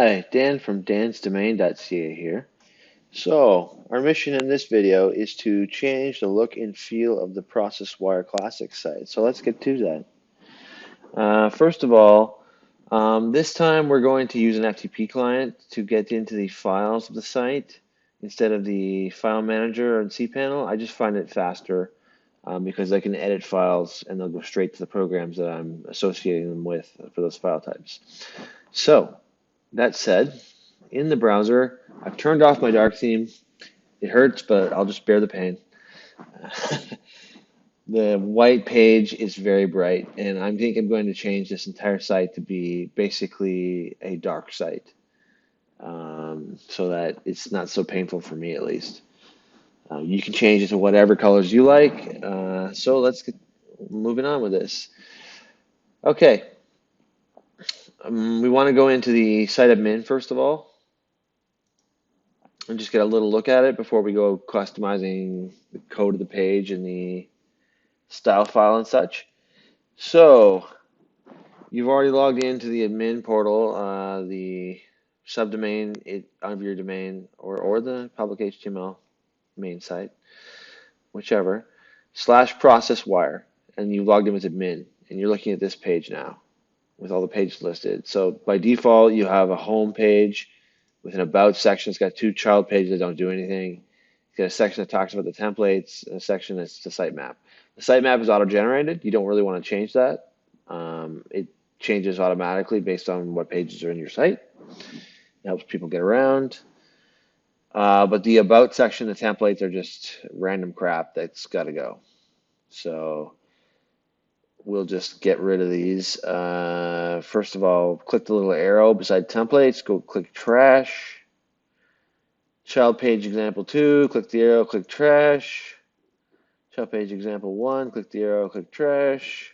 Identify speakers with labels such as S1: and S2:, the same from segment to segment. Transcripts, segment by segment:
S1: Hi, Dan from dansdomain.ca here. So, our mission in this video is to change the look and feel of the ProcessWire Classic site. So let's get to that. First of all, this time we're going to use an FTP client to get into the files of the site instead of the file manager and cPanel. I just find it faster because I can edit files and they'll go straight to the programs that I'm associating them with for those file types. So, that said, in the browser, I've turned off my dark theme. It hurts, but I'll just bear the pain. The white page is very bright, and I think I'm going to change this entire site to be basically a dark site, so that it's not so painful for me at least. You can change it to whatever colors you like. So let's get moving on with this. Okay, we want to go into the site admin first of all, and just get a little look at it before we go customizing the code of the page and the style file and such. So you've already logged into the admin portal, the subdomain of your domain or the public HTML main site, whichever, /ProcessWire, and you logged in as admin, and you're looking at this page now with all the pages listed. So by default, you have a home page with an about section. It's got two child pages that don't do anything. It's got a section that talks about the templates and a section that's the sitemap. The sitemap is auto-generated. You don't really want to change that. It changes automatically based on what pages are in your site. It helps people get around. But the about section, the templates are just random crap that's got to go. So we'll just get rid of these. First of all, click the little arrow beside templates, go click trash. Child page example 2, click the arrow, click trash. Child page example 1, click the arrow, click trash.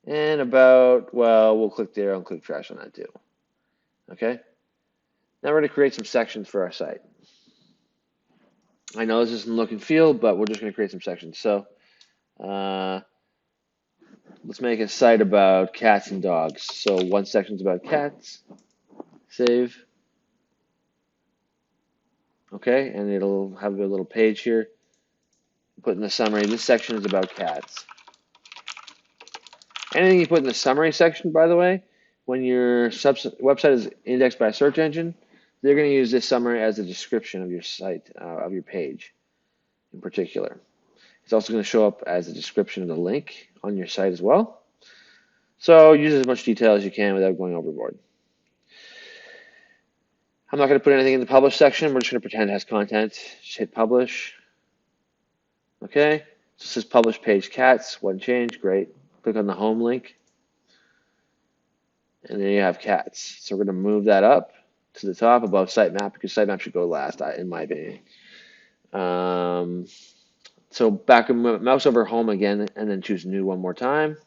S1: And about, well, we'll click the arrow and click trash on that too. Okay? Now we're going to create some sections for our site. I know this isn't look and feel, but we're just going to create some sections. So let's make a site about cats and dogs. So one section is about cats. Save. Okay, and it'll have a little page here. Put in the summary, this section is about cats. Anything you put in the summary section, by the way, when your website is indexed by a search engine, they're going to use this summary as a description of your site, of your page in particular. It's also going to show up as a description of the link on your site as well. So use as much detail as you can without going overboard. I'm not going to put anything in the publish section. We're just going to pretend it has content. Just hit publish. Okay, so this says publish page cats. One change, great. Click on the home link. And there you have cats. So we're going to move that up to the top above sitemap because sitemap should go last, in my opinion. So back mouse over home again and then choose new one more time.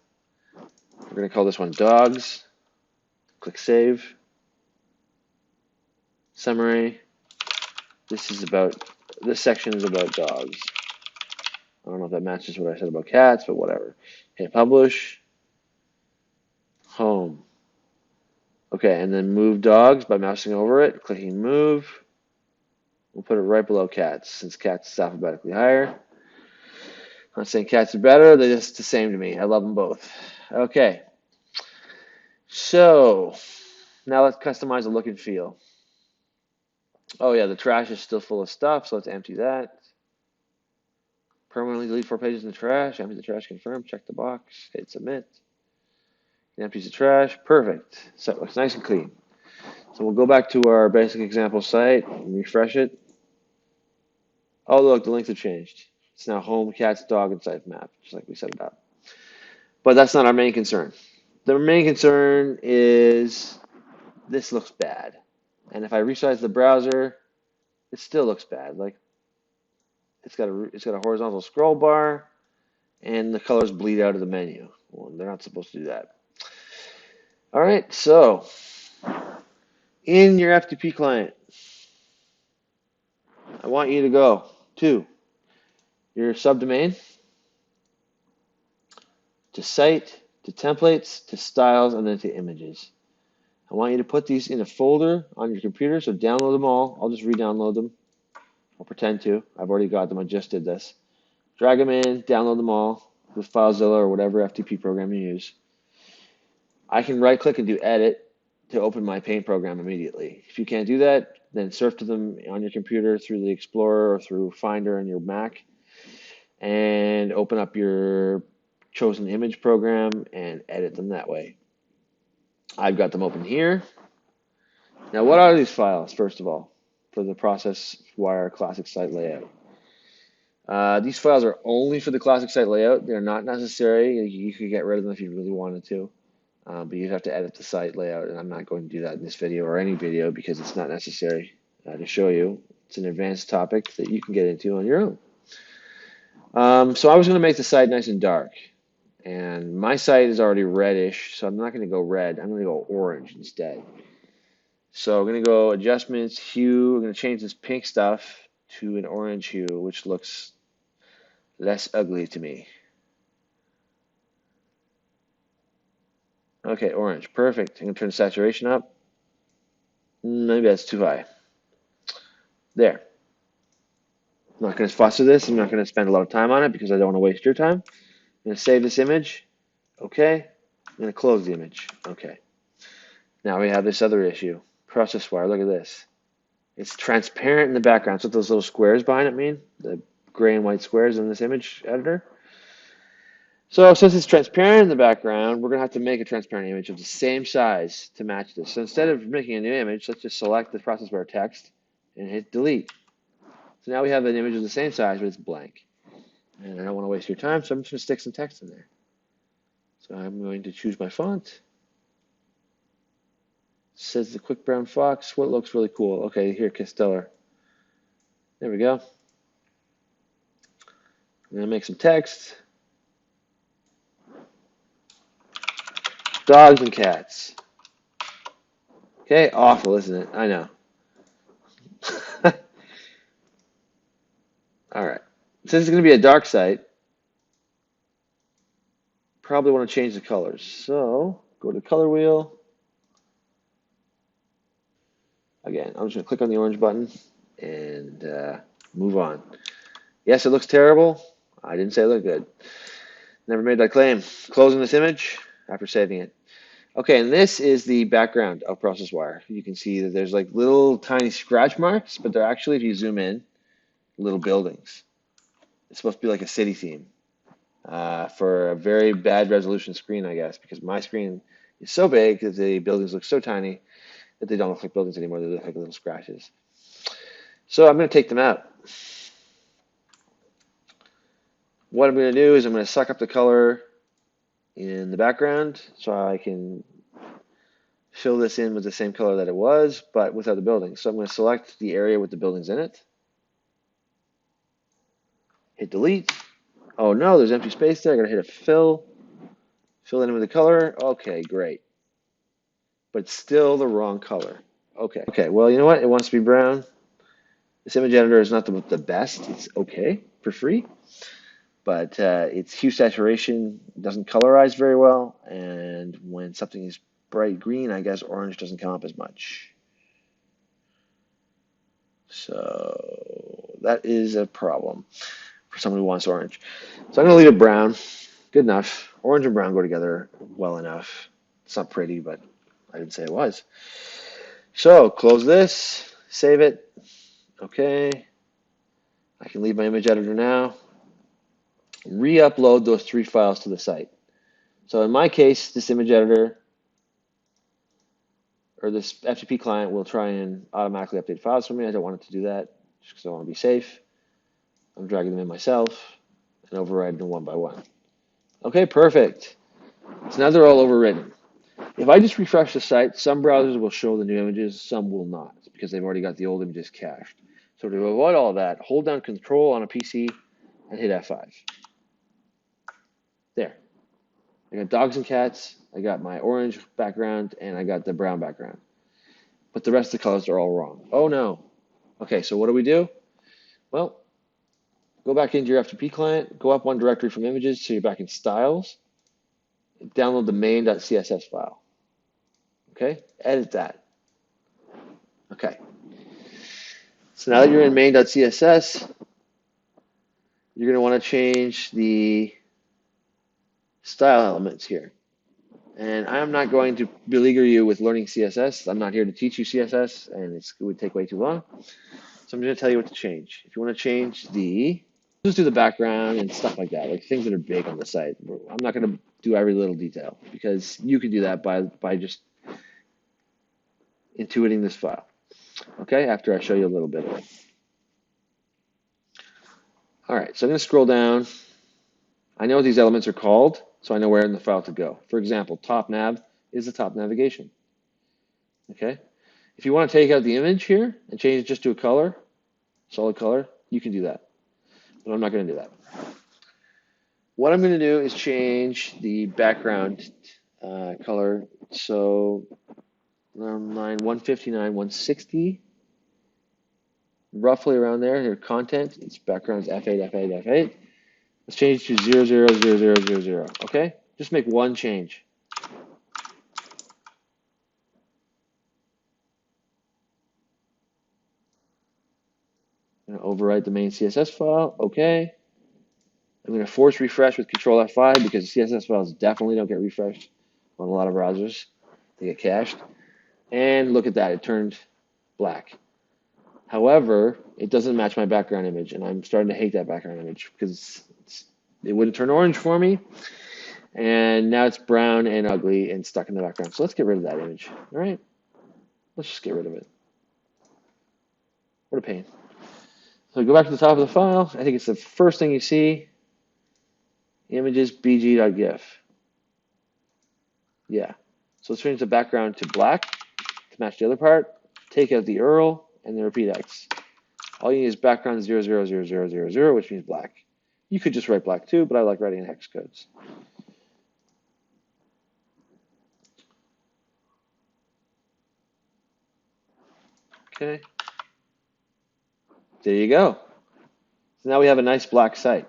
S1: We're going to call this one dogs. Click save. Summary. This section is about dogs. I don't know if that matches what I said about cats, but whatever. Hit publish. Home. Okay, and then move dogs by mousing over it, clicking move. We'll put it right below cats, since cats is alphabetically higher. I'm not saying cats are better, they're just the same to me. I love them both. Okay, so now let's customize the look and feel. Oh yeah, the trash is still full of stuff, so let's empty that. Permanently delete 4 pages in the trash, empty the trash, confirm, check the box, hit submit. It empties the trash, perfect. So it looks nice and clean. So we'll go back to our basic example site and refresh it. Oh look, the links have changed. It's now home, cats, dog, and sitemap, just like we set it up. But that's not our main concern. The main concern is this looks bad. And if I resize the browser, it still looks bad. Like it's got a horizontal scroll bar and the colors bleed out of the menu. Well, they're not supposed to do that. All right, so in your FTP client, I want you to go to your subdomain, to site, to templates, to styles, and then to images. I want you to put these in a folder on your computer, so download them all. I'll just re-download them. I'll pretend to. I've already got them. I just did this. Drag them in, download them all with FileZilla or whatever FTP program you use. I can right-click and do Edit to open my Paint program immediately. If you can't do that, then surf to them on your computer through the Explorer or through Finder on your Mac and open up your chosen image program and edit them that way. I've got them open here. Now, what are these files, first of all, for the ProcessWire classic site layout? These files are only for the classic site layout. They're not necessary. You could get rid of them if you really wanted to, but you'd have to edit the site layout, and I'm not going to do that in this video or any video because it's not necessary to show you. It's an advanced topic that you can get into on your own. So I was going to make the site nice and dark, and my site is already reddish, so I'm not going to go red. I'm going to go orange instead. So I'm going to go Adjustments, Hue. I'm going to change this pink stuff to an orange hue, which looks less ugly to me. Okay, orange. Perfect. I'm going to turn the saturation up. Maybe that's too high. There. I'm not going to fuss with this. I'm not going to spend a lot of time on it because I don't want to waste your time. I'm going to save this image. Okay. I'm going to close the image. Okay. Now we have this other issue. ProcessWire. Look at this. It's transparent in the background. That's what those little squares behind it mean. The gray and white squares in this image editor. So since it's transparent in the background, we're going to have to make a transparent image of the same size to match this. So instead of making a new image, let's just select the ProcessWire text and hit delete. So now we have an image of the same size, but it's blank. And I don't want to waste your time, so I'm just going to stick some text in there. So I'm going to choose my font. It says the Quick Brown Fox. What looks really cool? Okay, here, Castellar. There we go. I'm going to make some text. Dogs and cats. Okay, awful, isn't it? I know. All right. Since it's going to be a dark site, probably want to change the colors. So go to color wheel. Again, I'm just going to click on the orange button and move on. Yes, it looks terrible. I didn't say it looked good. Never made that claim. Closing this image after saving it. Okay, and this is the background of ProcessWire. You can see that there's like little tiny scratch marks, but they're actually, if you zoom in, little buildings. It's supposed to be like a city theme for a very bad resolution screen, I guess, because my screen is so big that the buildings look so tiny that they don't look like buildings anymore. They look like little scratches. So I'm going to take them out. What I'm going to do is I'm going to suck up the color in the background so I can fill this in with the same color that it was, but without the buildings. So I'm going to select the area with the buildings in it. Hit delete. Oh no, there's empty space there. I got to hit a fill. Fill in with the color. Okay, great. But it's still the wrong color. Okay. Okay, well, you know what? It wants to be brown. This image editor is not the best. It's okay for free. But its hue saturation doesn't colorize very well. And when something is bright green, I guess orange doesn't come up as much. So that is a problem for someone who wants orange. So I'm going to leave it brown. Good enough. Orange and brown go together well enough. It's not pretty, but I didn't say it was. So close this, save it. Okay. I can leave my image editor now. Re-upload those 3 files to the site. So in my case, this image editor or this FTP client will try and automatically update files for me. I don't want it to do that just because I want to be safe. I'm dragging them in myself and overriding them one by one. Okay, perfect. So now they're all overwritten. If I just refresh the site, some browsers will show the new images, some will not, because they've already got the old images cached. So to avoid all that, hold down Control on a PC and hit F5. There. I got dogs and cats, I got my orange background, and I got the brown background. But the rest of the colors are all wrong. Oh no. Okay, so what do we do? Well, go back into your FTP client, go up one directory from images so you're back in styles, download the main.css file. Okay, edit that. Okay, so now that you're in main.css, you're going to want to change the style elements here. And I'm not going to beleaguer you with learning CSS. I'm not here to teach you CSS, and it would take way too long. So I'm going to tell you what to change. If you want to change just do the background and stuff like that, like things that are big on the site. I'm not going to do every little detail because you can do that by just intuiting this file. Okay, after I show you a little bit of it. All right, so I'm going to scroll down. I know what these elements are called, so I know where in the file to go. For example, top nav is the top navigation. Okay, if you want to take out the image here and change it just to a color, solid color, you can do that. But I'm not going to do that. What I'm going to do is change the background color. So around line 159, 160, roughly around there. Here, content, its background is F8, F8, F8. Let's change to 000000. Okay, just make one change. I'm going to overwrite the main CSS file. Okay. I'm going to force refresh with Control F5 because CSS files definitely don't get refreshed on a lot of browsers. They get cached. And look at that, it turned black. However, it doesn't match my background image, and I'm starting to hate that background image because it wouldn't turn orange for me. And now it's brown and ugly and stuck in the background. So let's get rid of that image. All right? Let's just get rid of it. What a pain. So go back to the top of the file. I think it's the first thing you see. Images bg.gif. Yeah. So let's change the background to black to match the other part. Take out the URL and the repeat X. All you need is background 000000, which means black. You could just write black too, but I like writing in hex codes. Okay. There you go. So now we have a nice black site.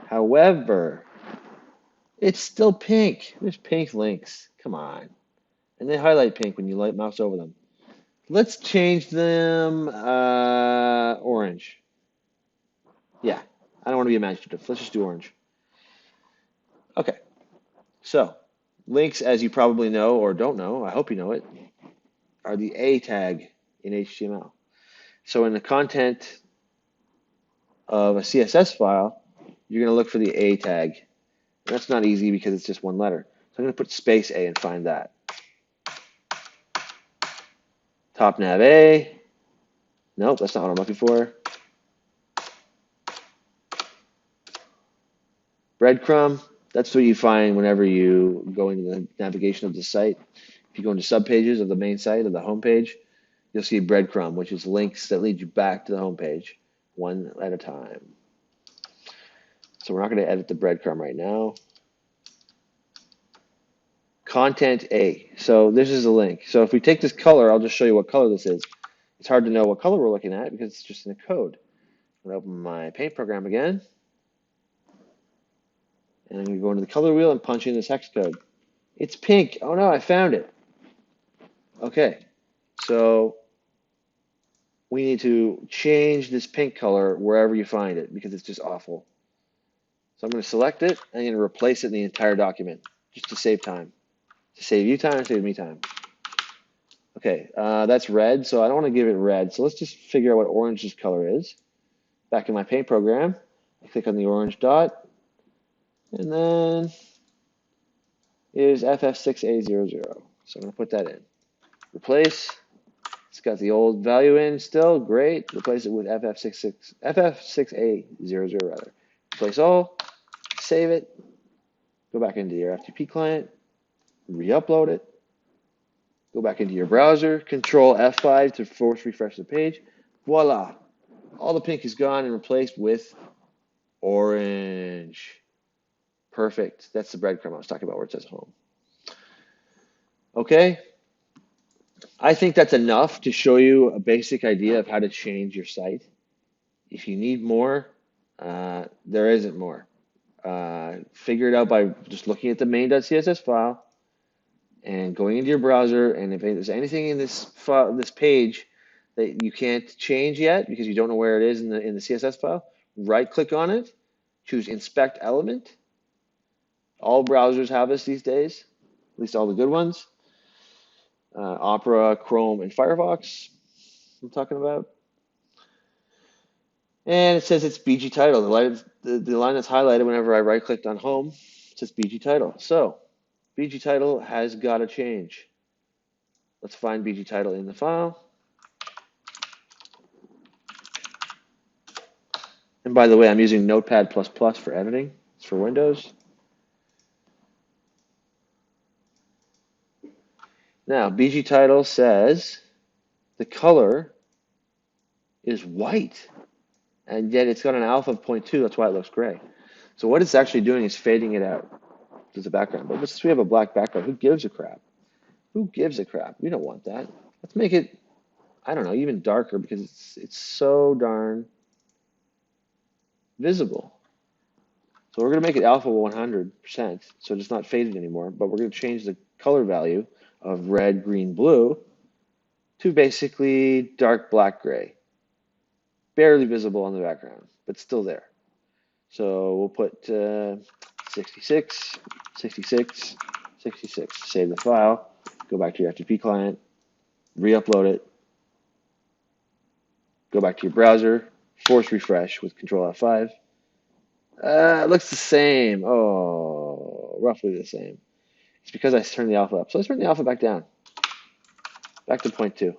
S1: However, it's still pink. There's pink links. Come on. And they highlight pink when you mouse over them. Let's change them orange. Yeah, I don't want to be imaginative. Let's just do orange. Okay, so links, as you probably know or don't know, I hope you know it, are the A tag in HTML. So in the content of a CSS file, you're going to look for the A tag. And that's not easy because it's just one letter. So I'm going to put space A and find that. Top nav A. Nope, that's not what I'm looking for. Breadcrumb. That's what you find whenever you go into the navigation of the site. If you go into subpages of the main site, of the home page, you'll see breadcrumb, which is links that lead you back to the home page, one at a time. So we're not going to edit the breadcrumb right now. Content A. So this is a link. So if we take this color, I'll just show you what color this is. It's hard to know what color we're looking at because it's just in the code. I'm going to open my paint program again. And I'm going to go into the color wheel and punch in this hex code. It's pink. Oh no, I found it. Okay, so we need to change this pink color wherever you find it because it's just awful. So I'm going to select it and I'm going to replace it in the entire document just to save time. To save you time, save me time. Okay, that's red, so I don't want to give it red. So let's just figure out what orange's color is. Back in my paint program, I click on the orange dot, and then is FF6A00. So I'm going to put that in. Replace. It's got the old value in still. Great. Replace it with FF6A00 rather. Replace all. Save it. Go back into your FTP client. Re-upload it. Go back into your browser. Control F5 to force refresh the page. Voila. All the pink is gone and replaced with orange. Perfect. That's the breadcrumb I was talking about where it says home. Okay. I think that's enough to show you a basic idea of how to change your site. If you need more, there isn't more. Figure it out by just looking at the main.css file, and going into your browser, and if there's anything in this file, this page that you can't change yet because you don't know where it is in the CSS file, right-click on it, choose Inspect Element. All browsers have this these days, at least all the good ones. Opera, Chrome, and Firefox, I'm talking about. And it says it's BG title. The line that's highlighted whenever I right-clicked on home says BG title. So BG title has got to change. Let's find BG title in the file. And by the way, I'm using Notepad++ for editing. It's for Windows. Now, BG title says the color is white, and yet it's got an alpha of 0.2. That's why it looks gray. So what it's actually doing is fading it out to the background. But since we have a black background, who gives a crap? Who gives a crap? We don't want that. Let's make it, I don't know, even darker because it's so darn visible. So we're going to make it alpha 100%, so it's not faded anymore, but we're going to change the color value of red, green, blue to basically dark black gray. Barely visible on the background, but still there. So we'll put 66, 66, 66. Save the file, go back to your FTP client, re-upload it, go back to your browser, force refresh with Control F5. It looks the same. Oh, roughly the same. It's because I turned the alpha up. So let's turn the alpha back down. Back to 0.2.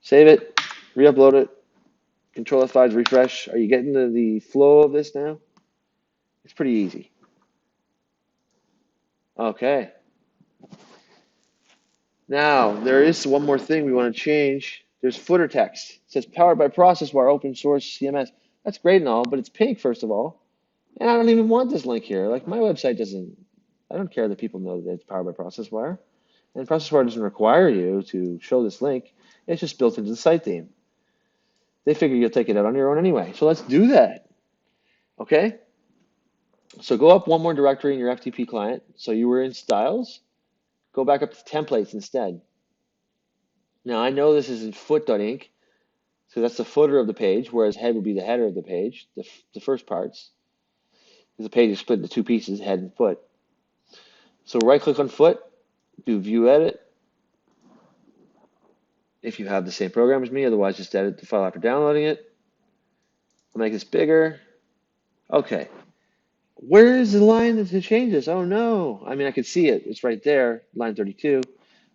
S1: Save it, re-upload it, Control F5 refresh. Are you getting the flow of this now? It's pretty easy. Okay. Now, there is one more thing we want to change. There's footer text. It says powered by ProcessWire open source CMS. That's great and all, but it's pink, first of all. And I don't even want this link here. Like, my website doesn't, I don't care that people know that it's powered by ProcessWire. And ProcessWire doesn't require you to show this link. It's just built into the site theme. They figure you'll take it out on your own anyway. So let's do that. Okay? So go up one more directory in your FTP client. So you were in styles. Go back up to templates instead. Now I know this is in foot.inc, so that's the footer of the page, whereas head would be the header of the page, the first parts. The page is split into two pieces, head and foot. So right click on foot, do view edit. If you have the same program as me, otherwise just edit the file after downloading it. I'll make this bigger. Okay. Where is the line to change this? Oh no. I mean, I can see it. It's right there, line 32.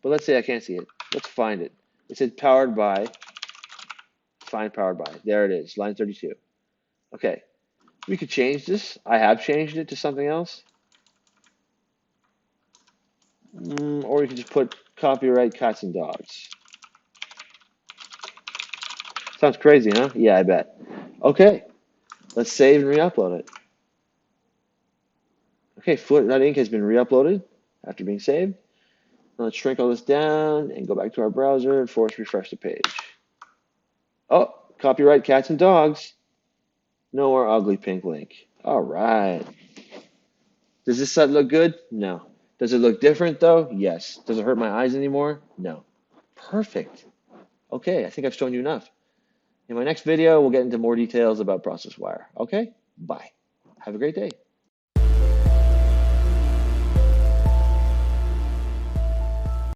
S1: But let's say I can't see it. Let's find it. It said powered by, find powered by. There it is, line 32. Okay. We could change this. I have changed it to something else. Or we could just put copyright cats and dogs. Sounds crazy, huh? Yeah, I bet. Okay. Let's save and re-upload it. Okay, foot.inc has been re-uploaded after being saved. Now let's shrink all this down and go back to our browser and force refresh the page. Oh, copyright cats and dogs. No more ugly pink link. All right. Does this site look good? No. Does it look different though? Yes. Does it hurt my eyes anymore? No. Perfect. Okay, I think I've shown you enough. In my next video, we'll get into more details about ProcessWire. Okay? Bye. Have a great day.